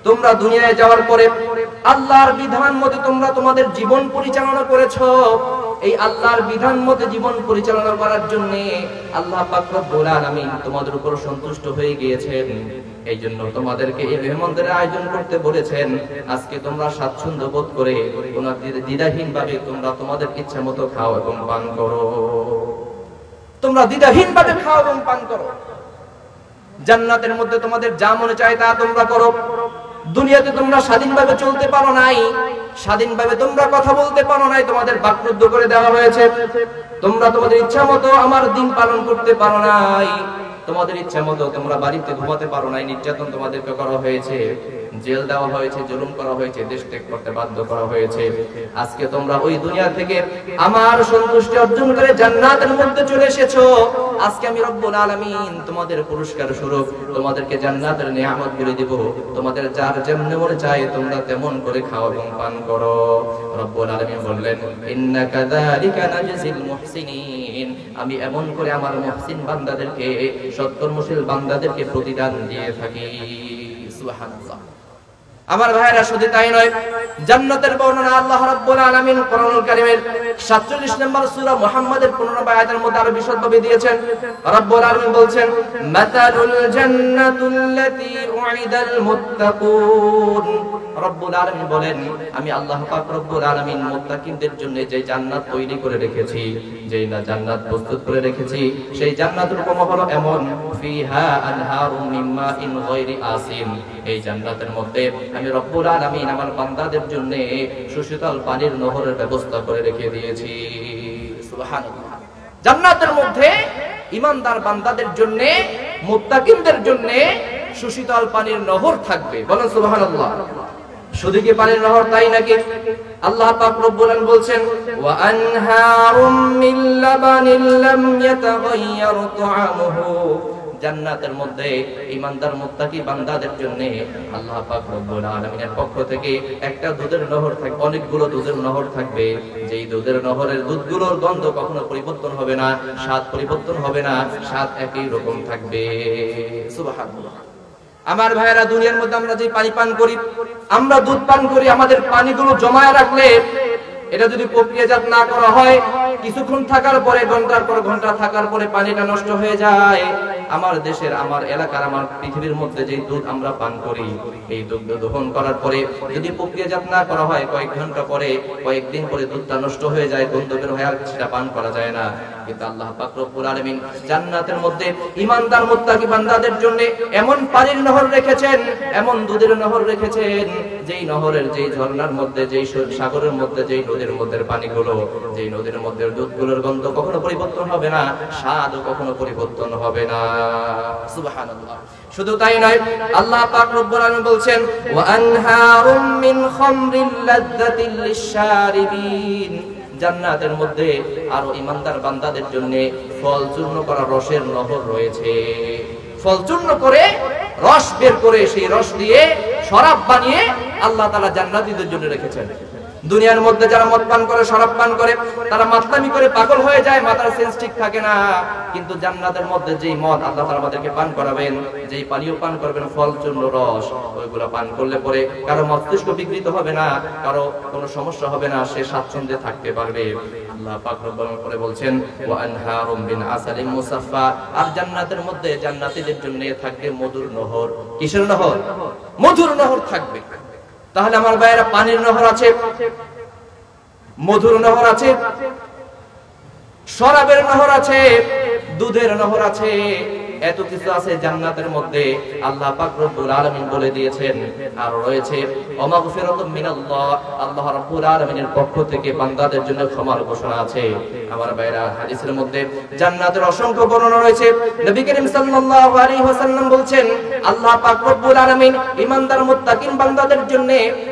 তোমরা দুনিয়ায় যাওয়ার পরে আল্লাহর বিধান মতে তোমরা তোমাদের জীবন পরিচালনা করেছো। এই আল্লাহর বিধান মতে জীবন পরিচালনা করার জন্য আল্লাহ পাক রব্বুল আলামিন তোমাদের উপর সন্তুষ্ট হয়ে গিয়েছেন। এই জন্য তোমাদেরকে এই মেহমানদের আয়োজন করতে বলেছেন। আজকে তোমরা স্বাচ্ছন্দ্য বোধ করে কোনো দ্বিধাহীন ভাবে তোমরা তোমাদের ইচ্ছা মতো খাও এবং পান করো। তোমরা দ্বিধাহীন ভাবে খাও এবং পান করো। জান্নাতের মধ্যে তোমাদের যা মনে চায় তা তোমরা করো। দুনিয়াতে তোমরা স্বাধীনভাবে চলতে পারো নাই, স্বাধীনভাবে তোমরা কথা বলতে পারো নাই, তোমাদের বাকরুদ্ধ করে দেওয়া হয়েছে। তোমরা তোমাদের ইচ্ছা মতো আমার দিন পালন করতে পারো নাই, তোমাদের ইচ্ছা মতো তোমরা বাড়িতে ঘুমাতে পারো নাই, নির্যাতন তোমাদেরকে করা হয়েছে, জেল দেওয়া হয়েছে, জুলুম করা হয়েছে, দেশ ত্যাগ করতে বাধ্য করা হয়েছে। আজকে তোমরা ওই দুনিয়া থেকে আমার সন্তুষ্টি অর্জন করে জান্নাতের মধ্যে চলে এসেছো। আজকে আমি রব্বুল আলামিন তোমাদের পুরস্কার স্বরূপ তোমাদেরকে জান্নাতের নিয়ামত গুলো দেব। তোমাদের যার যেমন মনে চায় তোমরা তেমন করে খাও এবং পান করো। রব্বুল আলামিন বললেন, ইন্নাকা যালিকা নাজজিল মুহসিনিন, আমি এমন করে আমার মুহসিন বান্দাদেরকে, সৎকর্মশীল বান্দাদেরকে প্রতিদান দিয়ে থাকি। সুবহানাল্লাহ। আমার ভাইরা, শুধু তাই নয়, জান্নাতের বর্ণনা আল্লাহ রাব্বুল আলামিন কোরআনুল কারীমের 47 নম্বর সূরা মুহাম্মাদের 15 নম্বর আয়াতের মধ্যে আরো বিশদভাবে দিয়েছেন। রব্বুল আলামিন বলছেন, মাতালুল জান্নাতুল্লাতী উইদাল মুত্তাকুন। রব্বুল আলামিন বলেন, আমি আল্লাহ পাক রব্বুল আলামিন মুত্তাকিনদের জন্য যে জান্নাত তৈরি করে রেখেছি, যেই না জান্নাত প্রস্তুত করে রেখেছি, সেই জান্নাতের উপমা হলো এমন, ফিহা আনহারুম মিন মাইন গায়রি আসিন। এই জান্নাতের মধ্যে আমি রব্বুল আলামিন আমার বান্দাদের জন্য সুশীতল পানির নহরের ব্যবস্থা করে রেখে দিয়েছি। সুবহানাল্লাহ। জান্নাতের মধ্যে ঈমানদার বান্দাদের জন্য, মুত্তাকিনদের জন্য সুশীতল পানির নহর থাকবে। বলেন সুবহানাল্লাহ। শুধু কি পানির নহর তাই নাকি? আল্লাহ পাক রব্বুল আলামিন বলছেন, ওয়া আনহারুম মিন লাবানিন লাম ইয়াতাগায়্যার তুআমুহু। জান্নাতের মধ্যে ঈমানদার মুত্তাকি বান্দাদের জন্য আল্লাহ পাক রব্বুল আলামিনের পক্ষ থেকে একটা দুধের নহর থাকবে, অনেকগুলো দুধের নহর থাকবে। যেই দুধের নহরের দুধগুলোর গন্ধ কখনো পরিবর্তন হবে না, স্বাদ পরিবর্তন হবে না, স্বাদ একই রকম থাকবে। সুবহানাল্লাহ। আমার ভাইয়েরা, দুনিয়ার মধ্যে আমরা যে পানি পান করি, আমরা দুধ পান করি, আমাদের পানিগুলো জমায় রাখলে এটা যদি প্রক্রিয়াজাত না করা হয়, কিছুক্ষণ থাকার পরে, ঘন্টার পর ঘন্টা থাকার পরে পানিটা নষ্ট হয়ে যায়। আমার দেশের, আমার এলাকার, আমার পৃথিবীর মধ্যে যে দুধ আমরা পান করি, এই দুধ দহন করার পরে যদি প্রক্রিয়াজাত না করা হয়, কয়েক ঘন্টা পরে, কয়েকদিন পরে দুধটা নষ্ট হয়ে যায়, গন্ধ বের হয়ে, আর সেটা পান করা যায় না। কিন্তু আল্লাহ পাক রব্বুল আলামিন জান্নাতের মধ্যে ঈমানদার মুত্তাকি বান্দাদের জন্য এমন পানির নহর রেখেছেন, এমন দুধের নহর রেখেছেন, যেই নহরের, যেই ঝর্ণার মধ্যে, যেই সাগরের মধ্যে, যেই নদীর মধ্যে পানিগুলো, যেই নদীর মধ্যে দুধগুলোর গন্ধ কখনো পরিবর্তন হবে না, স্বাদও কখনো পরিবর্তন হবে না। সুবহানাল্লাহ। শুধু তাই নয়, আল্লাহ পাক রব্বুল আলামিন বলছেন, ওয়া আনহারুম মিন খামরিল লাযযাতিল লিশশারিবিন। জান্নাতের মধ্যে আরো ঈমানদার বান্দাদের জন্য ফল চূর্ণ করা রসের নহর রয়েছে। ফল চূর্ণ করে রস বের করে সেই রস দিয়ে শরাব বানিয়ে আল্লাহ তাআলা জান্নাতীদের জন্য রেখেছেন। দুনিয়ার মধ্যে যারা মদ পান করে, শরাব পান করে, তারা মাতলামি করে পাগল হয়ে যায়, মাথার সেন্স ঠিক থাকে না। কিন্তু জান্নাতের মধ্যে যেই মদ আল্লাহ তাআলা আমাদেরকে পান করাবেন, যেই পানীয় পান করবেন, ফল চূর্ণ রস, ওইগুলো পান করলে পরে কারো মস্তিষ্ক বিকৃত হবে না, কারো কোনো সমস্যা হবে না, সে স্বাচ্ছন্দ্যে থাকতে পারবে। আল্লাহ পাক রব্বুল আলামিন করে বলছেন, ওয়া আনহারুম মিন আসালিন মুসাফফা। আর জান্নাতের মধ্যে জান্নাতীদের জন্য থাকবে মধুর নহর। কিসের নহর? মধুর নহর থাকবে। তাহলে আমার ভাইয়েরা, পানির নহর আছে, মধুর নহর আছে, শরাবের নহর আছে, দুধের নহর আছে, এত কিছু আছে জান্নাতের মধ্যে। আল্লাহ পাক রব্বুল আলামিন বলে দিয়েছেন, আর রয়েছে ওমাগফিরাতুম মিনাল্লাহ, আল্লাহ রাব্বুল আলামিনের পক্ষ থেকে বান্দাদের জন্য ক্ষমার ঘোষণা আছে। আমার ভাইরা, হাদিসের মধ্যে জান্নাতের অসংখ্য বর্ণনা রয়েছে। নবী করিম সাল্লাল্লাহু আলাইহি ওয়াসাল্লাম বলছেন, আল্লাহ পাক রব্বুল আলামিন ঈমানদার মুত্তাকিন বান্দাদের জন্য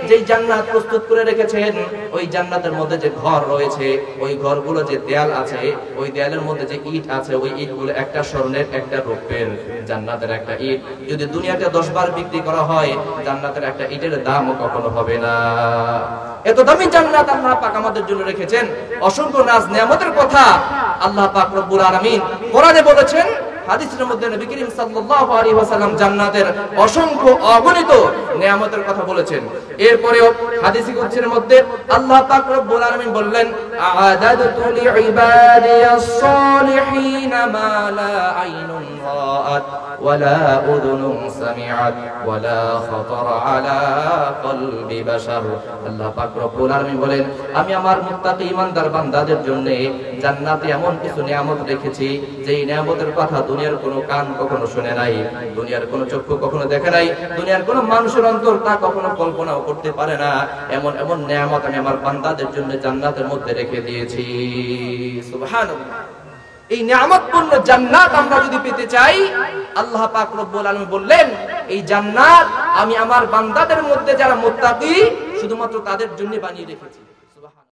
যেই জান্নাত প্রস্তুত করে রেখেছেন, ওই জান্নাতের মধ্যে যে ঘর রয়েছে, ওই ঘরগুলো যে দেয়াল আছে, ওই দেয়ালের মধ্যে যে ইট আছে, ওই ইটগুলো একটা স্বর্ণের, একটা রূপের। জান্নাতের একটা ইট যদি দুনিয়াতে 10 বার বিক্রি করা হয়, জান্নাতের একটা ইটের দামও কখনো হবে না। এত দামি জান্নাত আল্লাহ পাক আমাদের জন্য রেখেছেন। অসংখ্য নাজ নিয়ামতের কথা আল্লাহ পাক রব্বুল আলামিন কোরআনে বলেছেন, হাদিসের মধ্যে নবী করিম সাল্লাল্লাহু আলাইহি ওয়াসাল্লাম জান্নাতের অসংখ্য অগণিত নিয়ামতের কথা বলেছেন। এরপরেও হাদিস কুদসির মধ্যে আল্লাহ পাক রব্বুল আলামিন বললেন, আ'আদাতু লিইবাদিয়াস সালিহিনা মা লা আইনুন রাআত ওয়ালা উযুনুন সামিআত ওয়ালা খাতারা আলা কলবি বাশার। আল্লাহ পাক রব্বুল আলামিন বলেন, আমি আমার মুত্তাকি ঈমানদার বান্দাদের জন্য জান্নাতে এমন কিছু নিয়ামত রেখেছি যেই নিয়ামতের কথা দুনিয়ার কোনো কান কখনো শুনে নাই, দুনিয়ার কোনো চক্ষু কখনো দেখে নাই, দুনিয়ার কোনো মানুষের অন্তর তা কখনো কল্পনাও করতে পারে না। এমন এমন নিয়ামত আমি আমার বান্দাদের জন্য জান্নাতের মধ্যে রেখে দিয়েছি। সুবহানাল্লাহ। এই নিয়ামতপূর্ণ জান্নাত আমরা যদি পেতে চাই, আল্লাহ পাক রব্বুল আলামিন বললেন, এই জান্নাত আমি আমার বান্দাদের মধ্যে যারা মুত্তাকি শুধুমাত্র তাদের জন্য বানিয়ে রেখেছি। সুবহানাল্লাহ।